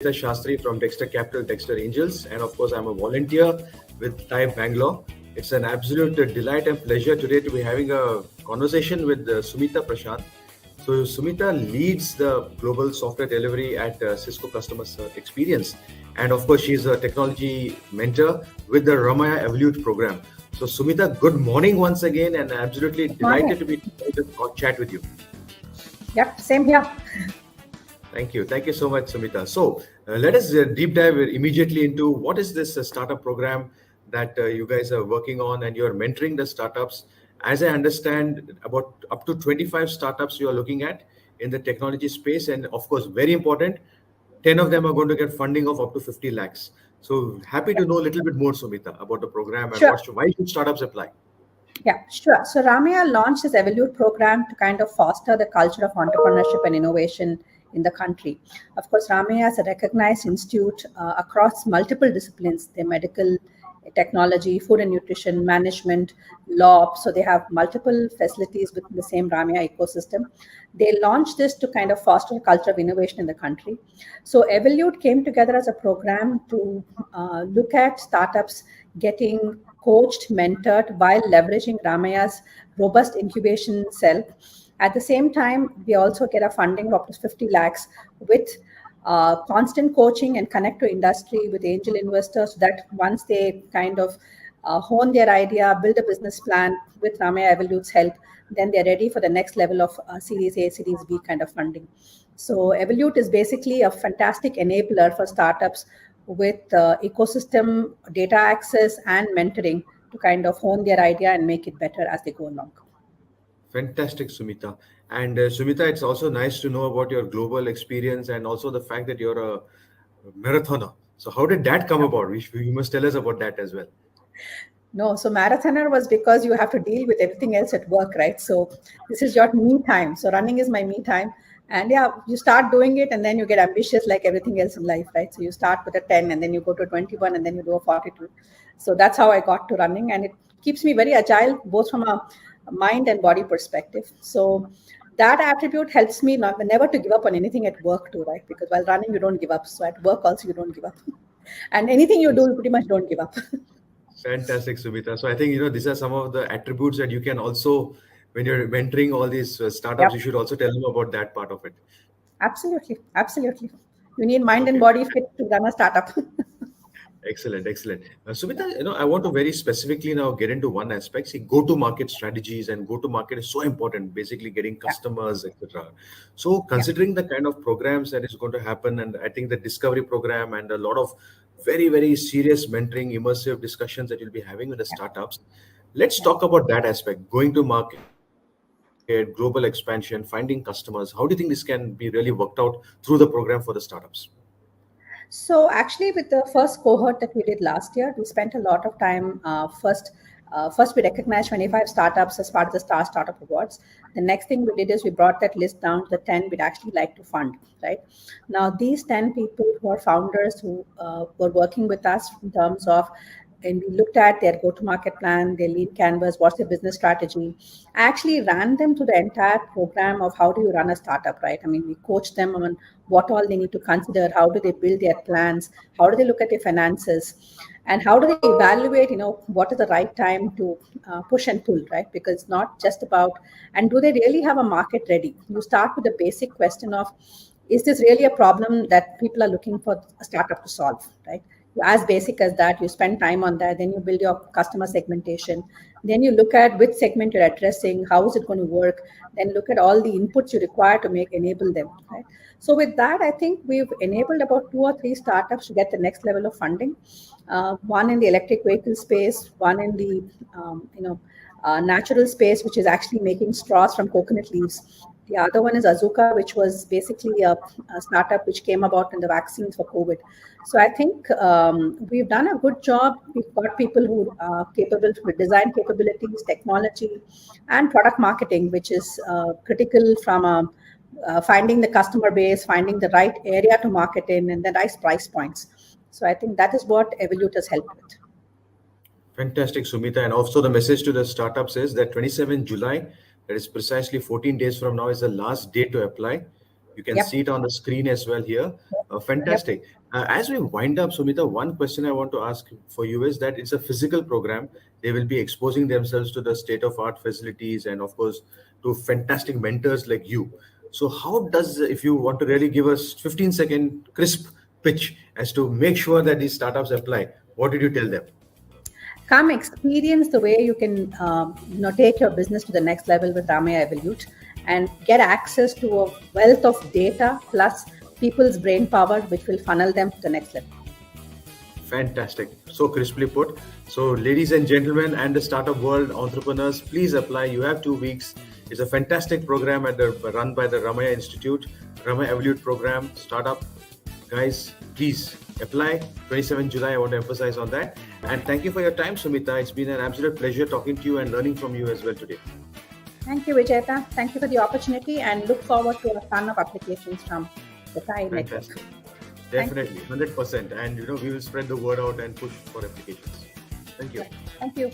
Shastri from Dexter Capital, Dexter Angels, and of course, I'm a volunteer with TIE Bangalore. It's an absolute delight and pleasure today to be having a conversation with Sumita Prashant. So, Sumita leads the global software delivery at Cisco Customer Experience, and of course, she's a technology mentor with the Ramaiah Evolute Program. So, Sumita, good morning once again, and absolutely delighted to be able to chat with you. Yep, same here. Thank you. Thank you so much, Sumita. So let us deep dive immediately into what is this startup program that you guys are working on and you're mentoring the startups. As I understand, about up to 25 startups you are looking at in the technology space. And of course, very important, 10 of them are going to get funding of up to 50 lakhs. So happy to know a little bit more, Sumita, about the program and why should startups apply? Yeah, sure. So Ramaiah launched this Evolute program to kind of foster the culture of entrepreneurship and innovation in the country. Of course, Ramaiah is a recognized institute across multiple disciplines. They're medical, technology, food and nutrition, management, law. So they have multiple facilities within the same Ramaiah ecosystem. They launched this to kind of foster a culture of innovation in the country. So Evolute came together as a program to look at startups getting coached, mentored while leveraging Ramaiah's robust incubation cell. At the same time, we also get a funding of up to 50 lakhs with constant coaching and connect to industry with angel investors so that once they kind of hone their idea, build a business plan with Ramaiah Evolute's help, then they're ready for the next level of Series A, Series B kind of funding. So Evolute is basically a fantastic enabler for startups with ecosystem, data access, and mentoring to kind of hone their idea and make it better as they go along. Fantastic, Sumita. And Sumita, it's also nice to know about your global experience and also the fact that you're a marathoner. So how did that come about? You must tell us about that as well. No, so marathoner was because you have to deal with everything else at work, right? So this is your me time. So running is my me time. And yeah, you start doing it and then you get ambitious like everything else in life, right? So you start with a 10 and then you go to 21 and then you do a 42. So that's how I got to running. And it keeps me very agile, both from a mind and body perspective. So that attribute helps me never to give up on anything at work too, right? Because while running, you don't give up. So at work also, you don't give up. And anything you do, you pretty much don't give up. Fantastic, Sumita. So I think, these are some of the attributes that you can also, when you're mentoring all these startups, you should also tell them about that part of it. Absolutely. Absolutely. You need mind and body fit to run a startup. Excellent, excellent. Sumita, I want to very specifically now get into one aspect. See, go-to-market strategies and go-to-market is so important, basically getting customers, etc. So considering the kind of programs that is going to happen, and I think the discovery program and a lot of very, very serious mentoring, immersive discussions that you'll be having with the startups, let's talk about that aspect, going to market, global expansion, finding customers. How do you think this can be really worked out through the program for the startups? So actually, with the first cohort that we did last year, we spent a lot of time. First, we recognized 25 startups as part of the Star Startup Awards. The next thing we did is we brought that list down to the 10 we'd actually like to fund, right? Now, these 10 people who are founders who were working with us in terms of, and we looked at their go-to-market plan, their lead canvas, what's their business strategy. I actually ran them through the entire program of how do you run a startup, right? I mean, we coached them on what all they need to consider, how do they build their plans, how do they look at their finances, and how do they evaluate, what is the right time to push and pull, right? Because it's not just about, and do they really have a market ready? You start with the basic question of, is this really a problem that people are looking for a startup to solve, right? As basic as that, you spend time on that, then you build your customer segmentation, then you look at which segment you're addressing, how is it going to work, then look at all the inputs you require to enable them, right? So with that, I think we've enabled about 2 or 3 startups to get the next level of funding. One in the electric vehicle space, one in the natural space, which is actually making straws from coconut leaves. The other one is Azuka, which was basically a startup which came about in the vaccines for COVID. So I think we've done a good job. We've got people who are capable with design capabilities, technology, and product marketing, which is critical from finding the customer base, finding the right area to market in, and the right price points. So I think that is what Evolute has helped with. Fantastic, Sumita. And also the message to the startups is that 27 July, that is precisely 14 days from now, is the last day to apply. You can Yep. see it on the screen as well here. Fantastic. As we wind up, Sumita, one question I want to ask for you is that it's a physical program. They will be exposing themselves to the state-of-art facilities and, of course, to fantastic mentors like you. So how does, if you want to really give us 15-second crisp pitch as to make sure that these startups apply, what did you tell them? Come experience the way you can take your business to the next level with Ramaiah Evolute and get access to a wealth of data plus people's brain power, which will funnel them to the next level. Fantastic. So crisply put. So ladies and gentlemen and the startup world entrepreneurs, please apply. You have 2 weeks. It's a fantastic program run by the Ramaiah Institute, Ramaiah Evolute Program, startup. Guys, please apply. 27 July, I want to emphasize on that. And thank you for your time, Sumita. It's been an absolute pleasure talking to you and learning from you as well today. Thank you, Vijayta. Thank you for the opportunity and look forward to a ton of applications from the Thai network. Definitely, 100%. And we will spread the word out and push for applications. Thank you. Thank you.